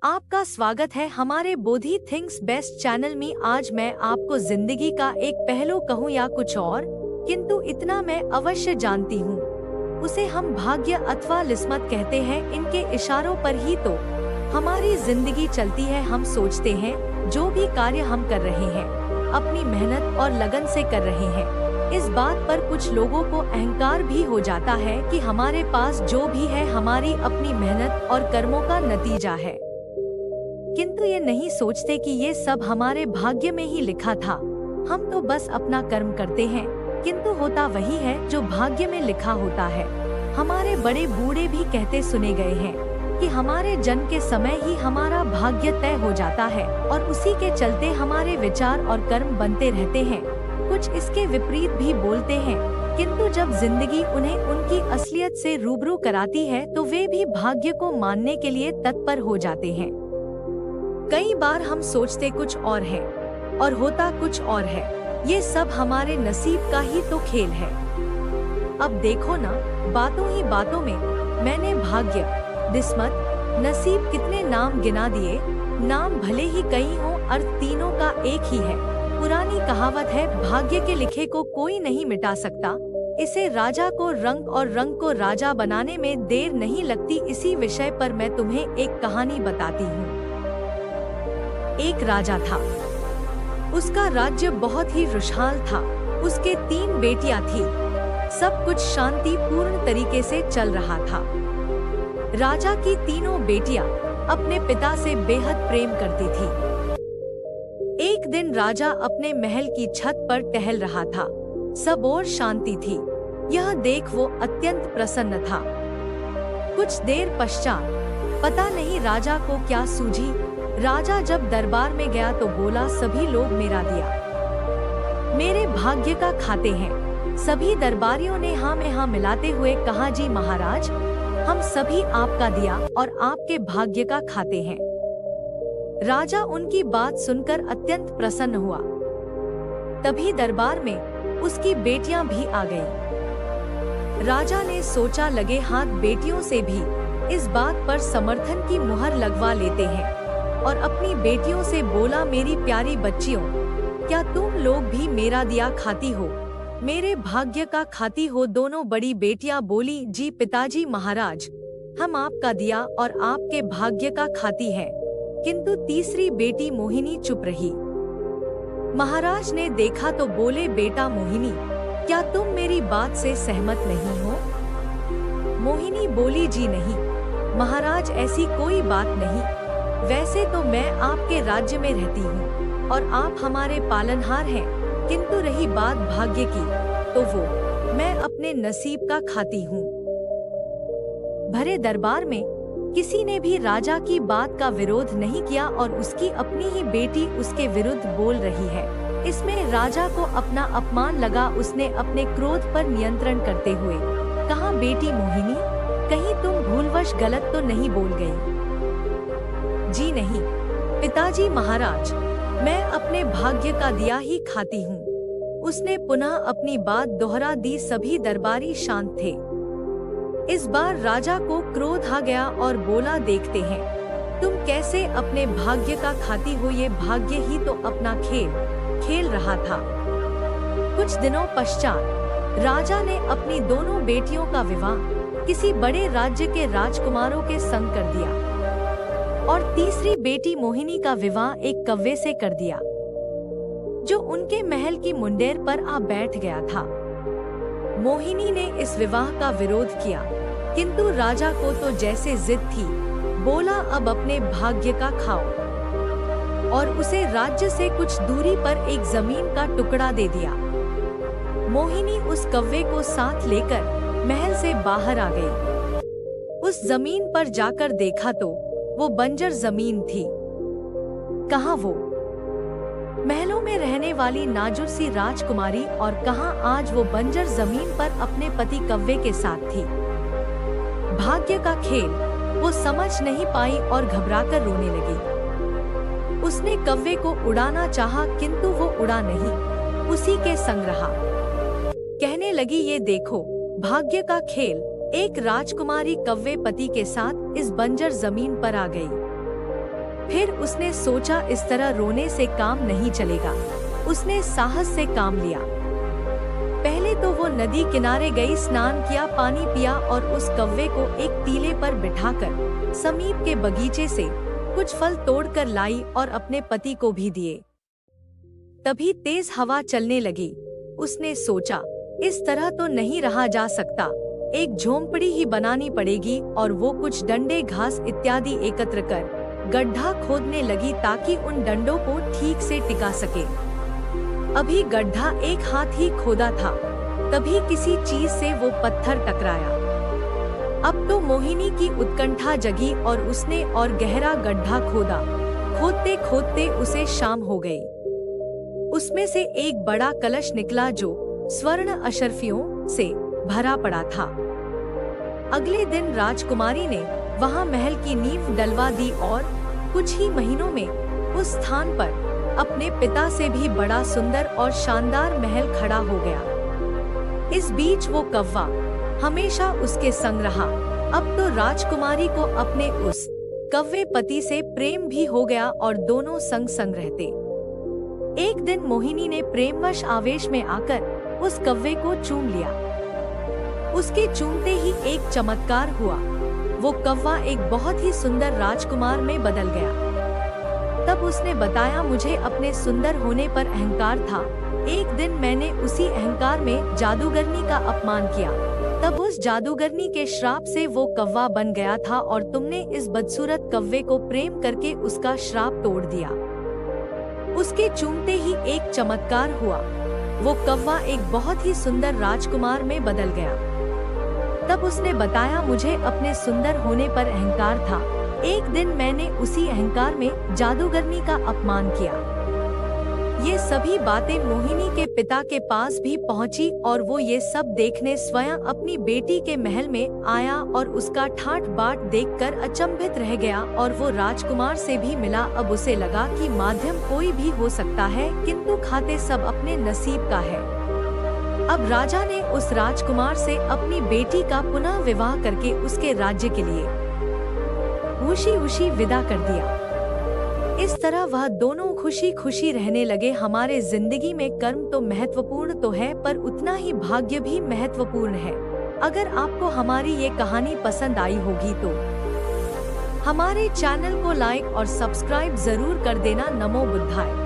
आपका स्वागत है हमारे बोधी थिंग्स बेस्ट चैनल में। आज मैं आपको जिंदगी का एक पहलू कहूँ या कुछ और, किंतु इतना मैं अवश्य जानती हूँ, उसे हम भाग्य अथवा किस्मत कहते हैं। इनके इशारों पर ही तो हमारी जिंदगी चलती है। हम सोचते हैं जो भी कार्य हम कर रहे हैं अपनी मेहनत और लगन से कर रहे हैं। इस बात पर कुछ लोगों को अहंकार भी हो जाता है कि हमारे पास जो भी है हमारी अपनी मेहनत और कर्मों का नतीजा है, किंतु ये नहीं सोचते कि ये सब हमारे भाग्य में ही लिखा था। हम तो बस अपना कर्म करते हैं, किंतु होता वही है जो भाग्य में लिखा होता है। हमारे बड़े बूढ़े भी कहते सुने गए हैं कि हमारे जन्म के समय ही हमारा भाग्य तय हो जाता है और उसी के चलते हमारे विचार और कर्म बनते रहते हैं। कुछ इसके विपरीत भी बोलते हैं, किंतु जब जिंदगी उन्हें उनकी असलियत से रूबरू कराती है तो वे भी भाग्य को मानने के लिए तत्पर हो जाते हैं। कई बार हम सोचते कुछ और है और होता कुछ और है। ये सब हमारे नसीब का ही तो खेल है। अब देखो ना, बातों ही बातों में मैंने भाग्य, किस्मत, नसीब कितने नाम गिना दिए। नाम भले ही कई हों, अर्थ तीनों का एक ही है। पुरानी कहावत है, भाग्य के लिखे को कोई नहीं मिटा सकता। इसे राजा को रंग और रंग को राजा बनाने में देर नहीं लगती। इसी विषय पर मैं तुम्हें एक कहानी बताती हूँ। एक राजा था, उसका राज्य बहुत ही खुशहाल था। उसके 3 बेटियां थी। सब कुछ शांतिपूर्ण तरीके से चल रहा था। राजा की तीनों बेटियां अपने पिता से बेहद प्रेम करती थी। एक दिन राजा अपने महल की छत पर टहल रहा था। सब ओर शांति थी। यह देख वो अत्यंत प्रसन्न था। कुछ देर पश्चात पता नहीं राजा को क्या सूझी, राजा जब दरबार में गया तो बोला, सभी लोग मेरा दिया मेरे भाग्य का खाते हैं। सभी दरबारियों ने हाँ में हाँ मिलाते हुए कहा, जी महाराज, हम सभी आपका दिया और आपके भाग्य का खाते हैं। राजा उनकी बात सुनकर अत्यंत प्रसन्न हुआ। तभी दरबार में उसकी बेटियां भी आ गईं। राजा ने सोचा, लगे हाथ बेटियों से भी इस बात पर समर्थन की मुहर लगवा लेते हैं और अपनी बेटियों से बोला, मेरी प्यारी बच्चियों, क्या तुम लोग भी मेरा दिया खाती हो, मेरे भाग्य का खाती हो? दोनों बड़ी बेटियां बोली, जी पिताजी महाराज, हम आपका दिया और आपके भाग्य का खाती हैं। किंतु तीसरी बेटी मोहिनी चुप रही। महाराज ने देखा तो बोले, बेटा मोहिनी, क्या तुम मेरी बात से सहमत नहीं हो? मोहिनी बोली, जी नहीं महाराज, ऐसी कोई बात नहीं। वैसे तो मैं आपके राज्य में रहती हूँ और आप हमारे पालनहार हैं, किंतु रही बात भाग्य की, तो वो मैं अपने नसीब का खाती हूँ। भरे दरबार में किसी ने भी राजा की बात का विरोध नहीं किया और उसकी अपनी ही बेटी उसके विरुद्ध बोल रही है। इसमें राजा को अपना अपमान लगा। उसने अपने क्रोध पर नियंत्रण करते हुए कहा, बेटी मोहिनी, कहीं तुम भूलवश गलत तो नहीं बोल गई? जी नहीं पिताजी महाराज, मैं अपने भाग्य का दिया ही खाती हूँ। उसने पुनः अपनी बात दोहरा दी। सभी दरबारी शांत थे। इस बार राजा को क्रोध आ गया और बोला, देखते हैं तुम कैसे अपने भाग्य का खाती हो। ये भाग्य ही तो अपना खेल रहा था। कुछ दिनों पश्चात राजा ने अपनी दोनों बेटियों का विवाह किसी बड़े राज्य के राजकुमारों के संग कर दिया और तीसरी बेटी मोहिनी का विवाह एक कव्वे से कर दिया, जो उनके महल की मुंडेर पर आ बैठ गया था। मोहिनी ने इस विवाह का विरोध किया, किंतु राजा को तो जैसे जिद थी, बोला, अब अपने भाग्य का खाओ, और उसे राज्य से कुछ दूरी पर एक जमीन का टुकड़ा दे दिया। मोहिनी उस कव्वे को साथ लेकर महल से बाहर आ गई। उस जमीन पर जाकर देखा तो वो बंजर जमीन थी। कहाँ वो महलों में रहने वाली नाजुर सी राजकुमारी, और कहाँ आज वो बंजर जमीन पर अपने पति कव्वे के साथ थी। भाग्य का खेल वो समझ नहीं पाई और घबराकर रोने लगी। उसने कव्वे को उड़ाना चाहा, किंतु वो उड़ा नहीं, उसी के संग रहा। कहने लगी, ये देखो भाग्य का खेल। एक राजकुमारी कव्वे पति के साथ इस बंजर जमीन पर आ गई। फिर उसने सोचा इस तरह रोने से काम नहीं चलेगा। उसने साहस से काम लिया। पहले तो वो नदी किनारे गई, स्नान किया, पानी पिया और उस कौवे को एक टीले पर बिठाकर समीप के बगीचे से कुछ फल तोड़कर लाई और अपने पति को भी दिए। तभी तेज हवा चलने लगी। उसने सोचा इस तरह तो नहीं रहा जा सकता, एक झोंपड़ी ही बनानी पड़ेगी और वो कुछ डंडे, घास इत्यादि एकत्र कर गड्ढा खोदने लगी ताकि उन डंडों को ठीक से टिका सके। अभी गड्ढा एक हाथ ही खोदा था, तभी किसी चीज से वो पत्थर टकराया। अब तो मोहिनी की उत्कंठा जगी और उसने और गहरा गड्ढा खोदा। खोदते खोदते उसे शाम हो गई। उसमें से एक बड़ा कलश निकला जो स्वर्ण अशर्फियों से भरा पड़ा था। अगले दिन राजकुमारी ने वहां महल की नींव डलवा दी और कुछ ही महीनों में उस स्थान पर अपने पिता से भी बड़ा सुंदर और शानदार महल खड़ा हो गया। इस बीच वो कौवा हमेशा उसके संग रहा। अब तो राजकुमारी को अपने उस कौवे पति से प्रेम भी हो गया और दोनों संग संग रहते। एक दिन मोहिनी ने प्रेमवश आवेश में आकर उस कौवे को चूम लिया। उसके चूमते ही एक चमत्कार हुआ। वो कौवा एक बहुत ही सुंदर राजकुमार में बदल गया। तब उसने बताया, मुझे अपने सुंदर होने पर अहंकार था। एक दिन मैंने उसी अहंकार में जादूगरनी का अपमान किया। तब उस जादूगरनी के श्राप से वो कौवा बन गया था और तुमने इस बदसूरत कौवे को प्रेम करके उसका श्राप तोड़ दिया। उसके चूमते ही एक चमत्कार हुआ। वो कौवा एक बहुत ही सुंदर राजकुमार में बदल गया। तब उसने बताया, मुझे अपने सुंदर होने पर अहंकार था। एक दिन मैंने उसी अहंकार में जादूगरनी का अपमान किया। ये सभी बातें मोहिनी के पिता के पास भी पहुंची और वो ये सब देखने स्वयं अपनी बेटी के महल में आया और उसका ठाट बाट देखकर अचंभित रह गया और वो राजकुमार से भी मिला। अब उसे लगा कि माध्यम कोई भी हो सकता है, किंतु खाते सब अपने नसीब का है। अब राजा ने उस राजकुमार से अपनी बेटी का पुनः विवाह करके उसके राज्य के लिए खुशी खुशी विदा कर दिया। इस तरह वह दोनों खुशी खुशी रहने लगे। हमारे जिंदगी में कर्म तो महत्वपूर्ण तो है, पर उतना ही भाग्य भी महत्वपूर्ण है। अगर आपको हमारी ये कहानी पसंद आई होगी तो हमारे चैनल को लाइक और सब्सक्राइब जरूर कर देना। नमो बुद्धाय।